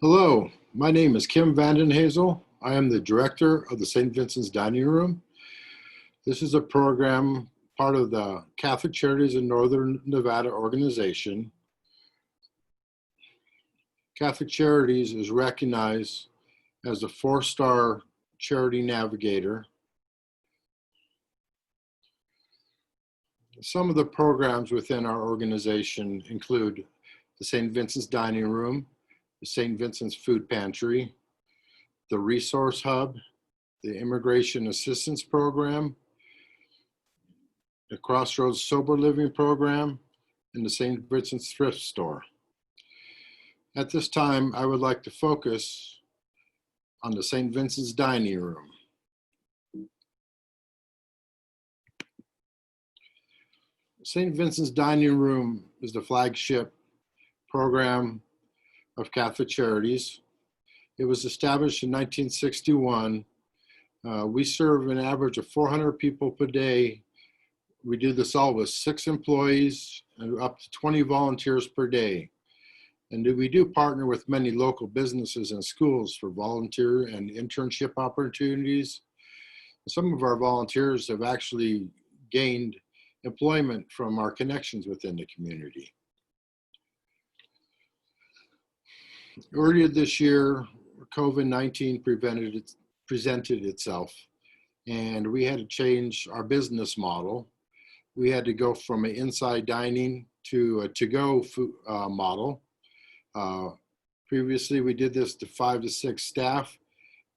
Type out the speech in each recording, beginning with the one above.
Hello, my name is Kim Vandenhazel. I am the director of the St. Vincent's Dining Room. This is a program part of the Catholic Charities in Northern Nevada organization. Catholic Charities is recognized as a 4-star charity navigator. Some of the programs within our organization include the St. Vincent's Dining Room, the St. Vincent's Food Pantry, the Resource Hub, the Immigration Assistance Program, the Crossroads Sober Living Program, and the St. Vincent's Thrift Store. At this time, I would like to focus on the St. Vincent's Dining Room. St. Vincent's Dining Room is the flagship program of Catholic Charities. It was established in 1961. We serve an average of 400 people per day. We do this all with 6 employees and up to 20 volunteers per day. And we do partner with many local businesses and schools for volunteer and internship opportunities. Some of our volunteers have actually gained employment from our connections within the community. Earlier this year, COVID-19 presented itself, and we had to change our business model. We had to go from an inside dining to a to-go food model. Previously, we did this to 5 to 6 staff,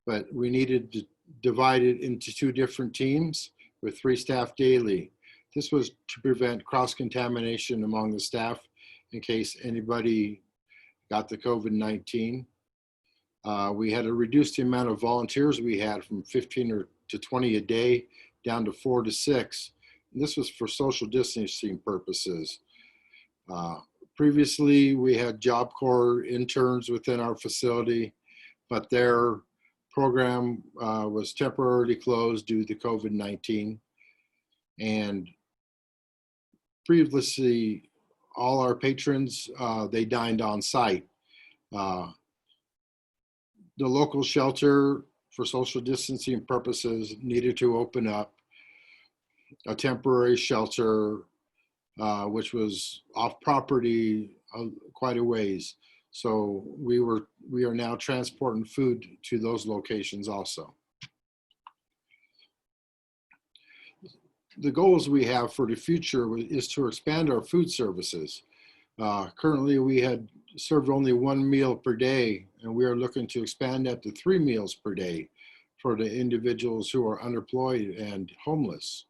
but we needed to divide it into 2 different teams with 3 staff daily. This was to prevent cross-contamination among the staff in case anybody got the COVID-19. We had to reduce the amount of volunteers we had from 15 to 20 a day down to 4 to 6. And this was for social distancing purposes. Previously, we had Job Corps interns within our facility, but their program was temporarily closed due to COVID-19. And previously, all our patrons, they dined on site. The local shelter for social distancing purposes needed to open up a temporary shelter, which was off property quite a ways. So we are now transporting food to those locations also. The goals we have for the future is to expand our food services. Currently, we had served only 1 meal per day, and we are looking to expand that to 3 meals per day for the individuals who are unemployed and homeless.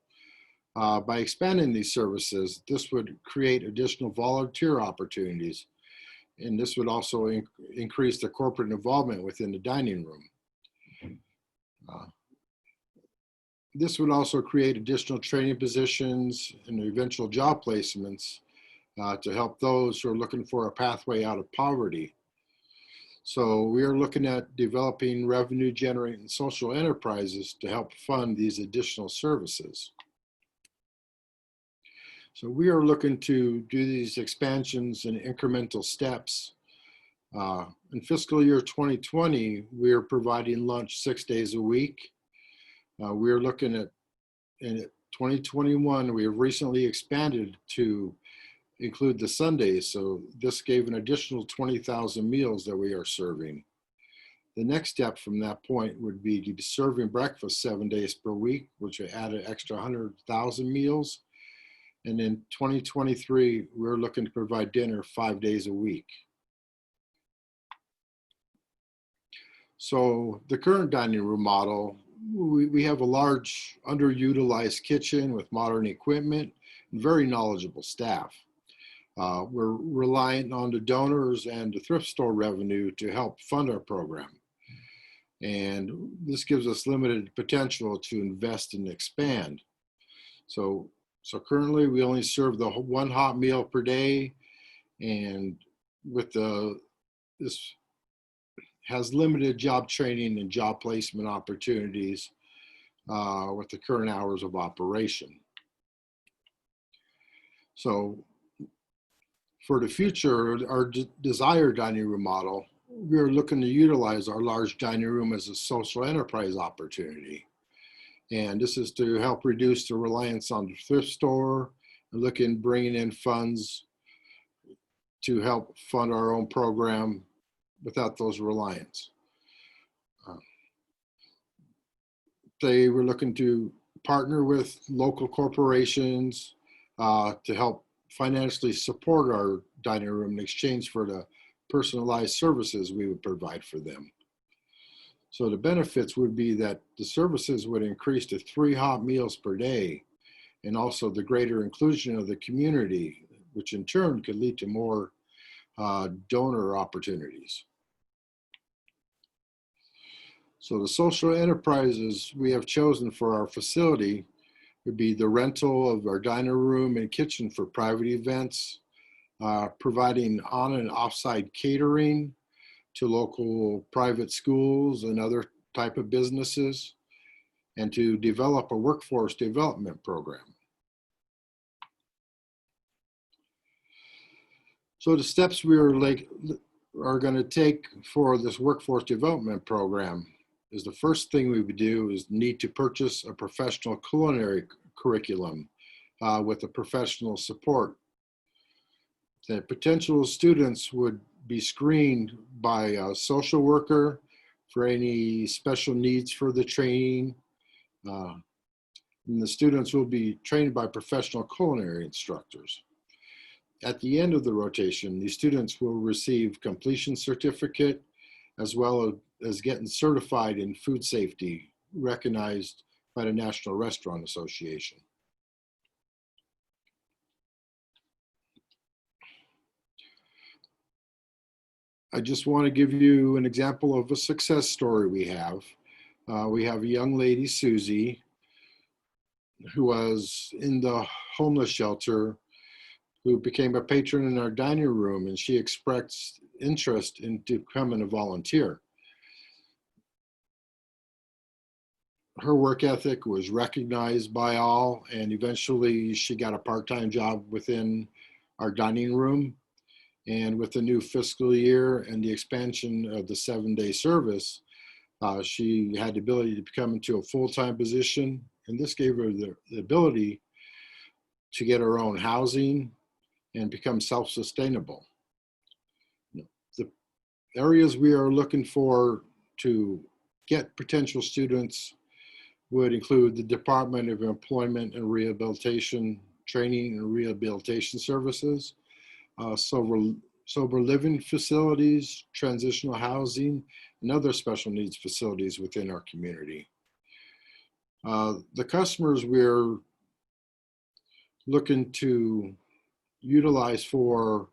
By expanding these services, this would create additional volunteer opportunities, and this would also increase the corporate involvement within the dining room. This would also create additional training positions and eventual job placements to help those who are looking for a pathway out of poverty. So we are looking at developing revenue generating social enterprises to help fund these additional services. So we are looking to do these expansions in incremental steps. In fiscal year 2020, we are providing lunch 6 days a week. We are looking at, in 2021, we have recently expanded to include the Sundays. So this gave an additional 20,000 meals that we are serving. The next step from that point would be to be serving breakfast 7 days per week, which would add an extra 100,000 meals. And in 2023, we're looking to provide dinner 5 days a week. So the current dining room model, we have a large underutilized kitchen with modern equipment and very knowledgeable staff. We're reliant on the donors and the thrift store revenue to help fund our program. And this gives us limited potential to invest and expand. So currently we only serve the 1 hot meal per day, and with this has limited job training and job placement opportunities with the current hours of operation. So for the future, our desired dining room model we're looking to utilize our large dining room as a social enterprise opportunity. And this is to help reduce the reliance on the thrift store and look in bringing in funds to help fund our own program without those reliance. They were looking to partner with local corporations to help financially support our dining room in exchange for the personalized services we would provide for them. So the benefits would be that the services would increase to 3 hot meals per day, and also the greater inclusion of the community, which in turn could lead to more donor opportunities. So the social enterprises we have chosen for our facility would be the rental of our dining room and kitchen for private events, providing on and offsite catering to local private schools and other type of businesses, and to develop a workforce development program. So the steps we are going to take for this workforce development program is the first thing we would do is need to purchase a professional culinary curriculum with a professional support. The potential students would be screened by a social worker for any special needs for the training. And the students will be trained by professional culinary instructors. At the end of the rotation, the students will receive completion certificate as well as getting certified in food safety, recognized by the National Restaurant Association. I just want to give you an example of a success story we have. We have a young lady, Susie, who was in the homeless shelter, who became a patron in our dining room, and she expressed interest in becoming a volunteer. Her work ethic was recognized by all, and eventually she got a part-time job within our dining room. And with the new fiscal year and the expansion of the 7-day service, she had the ability to become into a full-time position, and this gave her the ability to get her own housing and become self-sustainable. The areas we are looking for to get potential students would include the Department of Employment and Rehabilitation, Training and Rehabilitation Services, sober living facilities, transitional housing, and other special needs facilities within our community. The customers we're looking to utilize for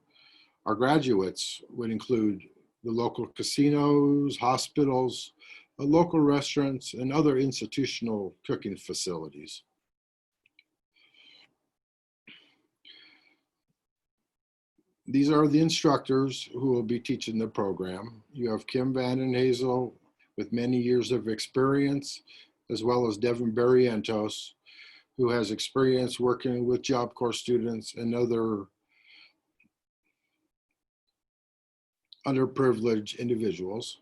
our graduates would include the local casinos, hospitals, local restaurants, and other institutional cooking facilities. These are the instructors who will be teaching the program. You have Kim Van den Hazel with many years of experience, as well as Devin Barrientos, who has experience working with Job Corps students and other underprivileged individuals.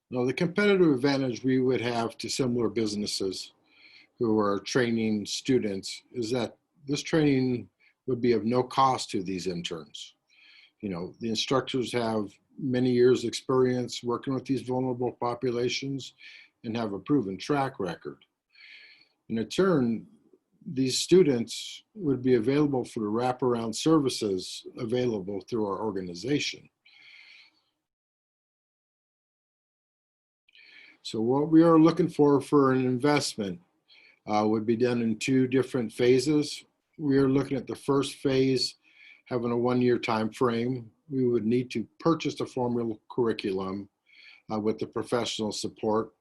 Now, the competitive advantage we would have to similar businesses who are training students is that this training would be of no cost to these interns. You know, the instructors have many years experience working with these vulnerable populations and have a proven track record. In turn, these students would be available for the wraparound services available through our organization. So what we are looking for an investment would be done in 2 different phases. We are looking at the first phase having a 1-year time frame. We would need to purchase the formal curriculum with the professional support.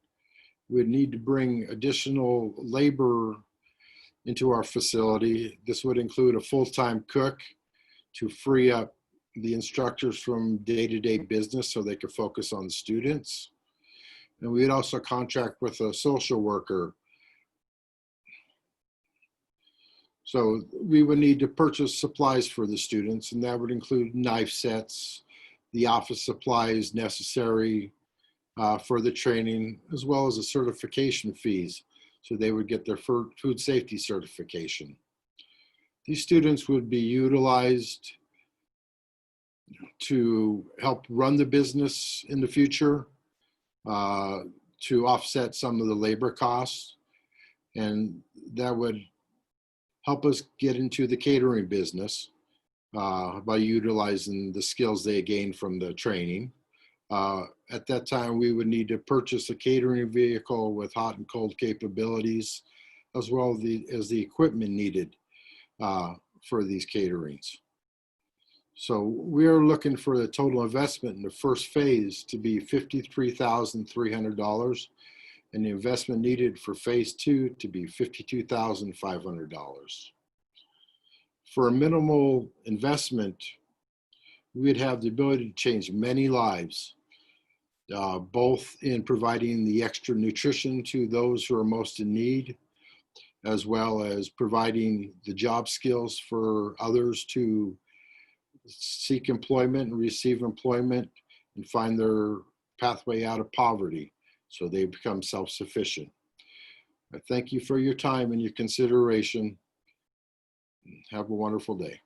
We'd need to bring additional labor into our facility. This would include a full-time cook to free up the instructors from day-to-day business so they could focus on the students. And we'd also contract with a social worker So we would need to purchase supplies for the students, and that would include knife sets, the office supplies necessary for the training, as well as the certification fees. So they would get their food safety certification. These students would be utilized to help run the business in the future, to offset some of the labor costs, and that would help us get into the catering business by utilizing the skills they gained from the training. At that time, we would need to purchase a catering vehicle with hot and cold capabilities, as well as the equipment needed for these caterings. So we're looking for the total investment in the first phase to be $53,300, and the investment needed for phase 2 to be $52,500. For a minimal investment, we'd have the ability to change many lives, both in providing the extra nutrition to those who are most in need, as well as providing the job skills for others to seek employment and receive employment and find their pathway out of poverty so they become self-sufficient. I thank you for your time and your consideration. Have a wonderful day.